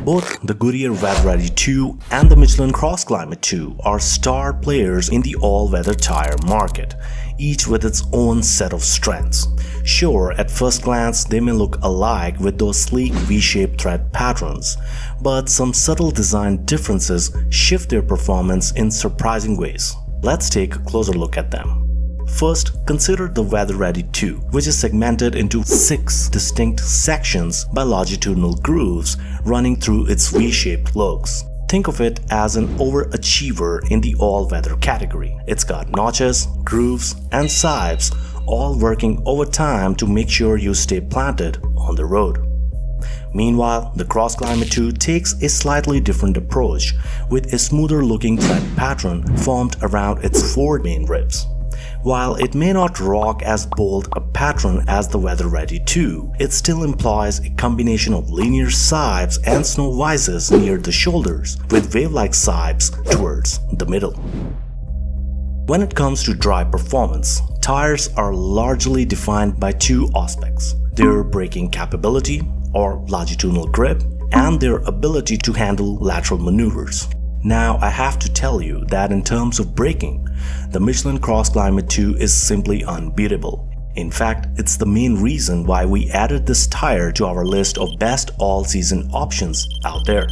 Both the Goodyear WeatherReady 2 and the Michelin CrossClimate 2 are star players in the all-weather tire market, each with its own set of strengths. Sure, at first glance they may look alike with those sleek V-shaped thread patterns, but some subtle design differences shift their performance in surprising ways. Let's take a closer look at them. First, consider the WeatherReady 2, which is segmented into 6 distinct sections by longitudinal grooves running through its V-shaped lugs. Think of it as an overachiever in the all-weather category. It's got notches, grooves, and sipes, all working overtime to make sure you stay planted on the road. Meanwhile, the CrossClimate 2 takes a slightly different approach, with a smoother-looking thread pattern formed around its 4 main ribs. While it may not rock as bold a pattern as the WeatherReady 2, it still employs a combination of linear sipes and snow vises near the shoulders, with wave-like sipes towards the middle. When it comes to dry performance, tires are largely defined by 2 aspects: their braking capability, or longitudinal grip, and their ability to handle lateral maneuvers. Now, I have to tell you that in terms of braking, the Michelin CrossClimate 2 is simply unbeatable. In fact, it's the main reason why we added this tire to our list of best all-season options out there.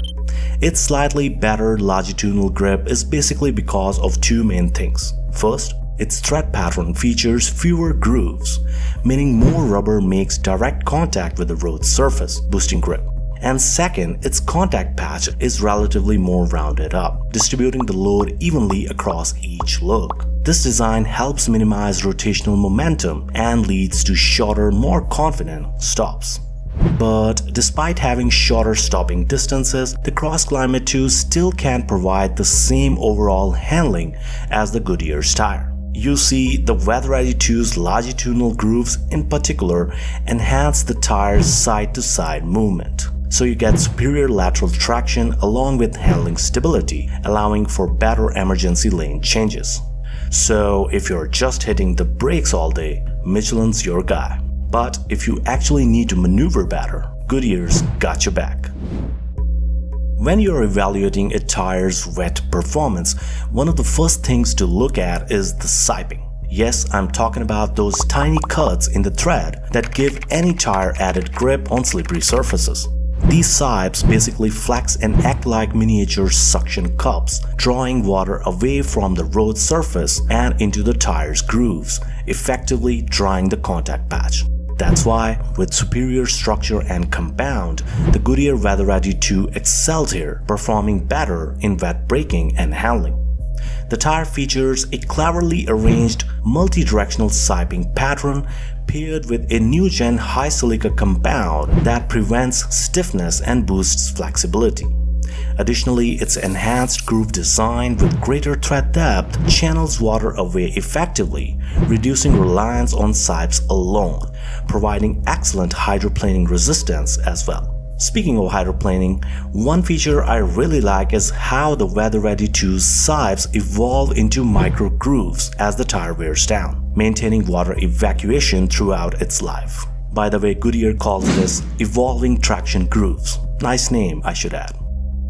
Its slightly better longitudinal grip is basically because of 2 main things. First, its thread pattern features fewer grooves, meaning more rubber makes direct contact with the road surface, boosting grip. And second, its contact patch is relatively more rounded up, distributing the load evenly across each lug. This design helps minimize rotational momentum and leads to shorter, more confident stops. But despite having shorter stopping distances, the CrossClimate 2 still can't provide the same overall handling as the Goodyear's tire. You see, the WeatherReady 2's longitudinal grooves in particular enhance the tire's side-to-side movement. So you get superior lateral traction along with handling stability, allowing for better emergency lane changes. So if you're just hitting the brakes all day, Michelin's your guy. But if you actually need to maneuver better, Goodyear's got your back. When you're evaluating a tire's wet performance, one of the first things to look at is the siping. Yes, I'm talking about those tiny cuts in the thread that give any tire added grip on slippery surfaces. These sipes basically flex and act like miniature suction cups, drawing water away from the road surface and into the tire's grooves, effectively drying the contact patch. That's why, with superior structure and compound, the Goodyear WeatherReady 2 excels here, performing better in wet braking and handling. The tire features a cleverly arranged multi-directional siping pattern paired with a new-gen high silica compound that prevents stiffness and boosts flexibility. Additionally, its enhanced groove design with greater thread depth channels water away effectively, reducing reliance on sipes alone, providing excellent hydroplaning resistance as well. Speaking of hydroplaning, one feature I really like is how the WeatherReady 2's sipes evolve into micro grooves as the tire wears down, maintaining water evacuation throughout its life. By the way, Goodyear calls this evolving traction grooves. Nice name, I should add.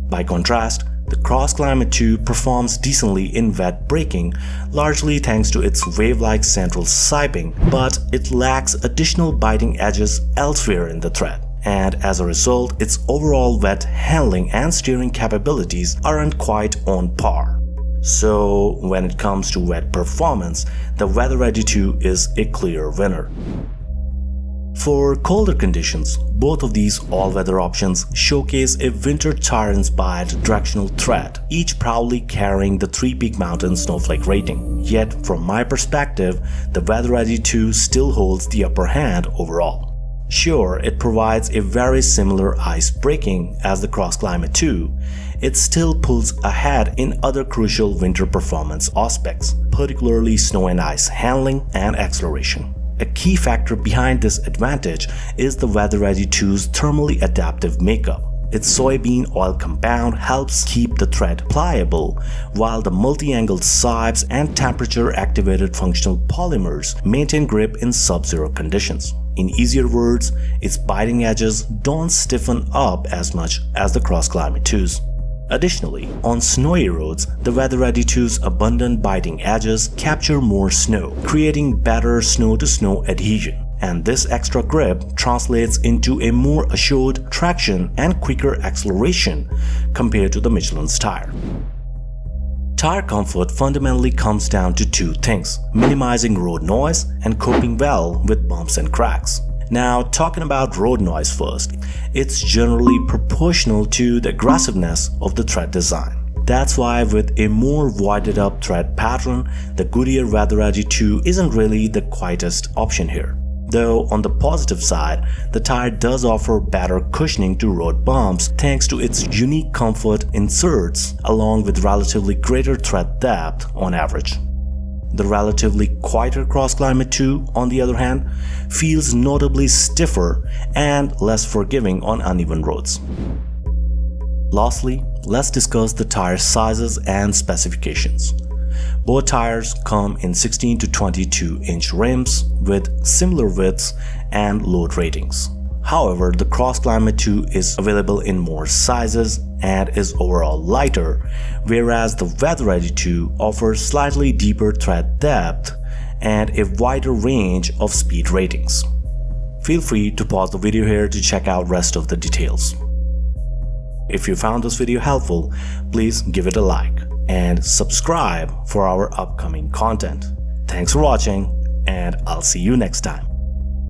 By contrast, the CrossClimate 2 performs decently in wet braking, largely thanks to its wave-like central siping, but it lacks additional biting edges elsewhere in the thread. And as a result, its overall wet handling and steering capabilities aren't quite on par. So when it comes to wet performance, the WeatherReady 2 is a clear winner. For colder conditions, both of these all-weather options showcase a winter tire-inspired directional thread, each proudly carrying the 3 Peak Mountain snowflake rating. Yet, from my perspective, the WeatherReady 2 still holds the upper hand overall. Sure, it provides a very similar ice braking as the CrossClimate 2, it still pulls ahead in other crucial winter performance aspects, particularly snow and ice handling and acceleration. A key factor behind this advantage is the WeatherReady 2's thermally adaptive makeup. Its soybean oil compound helps keep the thread pliable, while the multi-angled sibes and temperature-activated functional polymers maintain grip in sub-zero conditions. In easier words, its biting edges don't stiffen up as much as the CrossClimate 2's. Additionally, on snowy roads, the WeatherReady 2's abundant biting edges capture more snow, creating better snow-to-snow adhesion. And this extra grip translates into a more assured traction and quicker acceleration compared to the Michelin's tire. Tire comfort fundamentally comes down to two things: minimizing road noise and coping well with bumps and cracks. Now, talking about road noise first, it's generally proportional to the aggressiveness of the tread design. That's why with a more voided up tread pattern, the Goodyear WeatherReady 2 isn't really the quietest option here. Though on the positive side, the tire does offer better cushioning to road bumps thanks to its unique comfort inserts along with relatively greater tread depth on average. The relatively quieter CrossClimate 2, on the other hand, feels notably stiffer and less forgiving on uneven roads. Lastly, let's discuss the tire sizes and specifications. Both tires come in 16 to 22-inch rims with similar widths and load ratings. However, the CrossClimate 2 is available in more sizes and is overall lighter, whereas the WeatherReady 2 offers slightly deeper tread depth and a wider range of speed ratings. Feel free to pause the video here to check out rest of the details. If you found this video helpful, please give it a like and subscribe for our upcoming content. Thanks for watching, and I'll see you next time.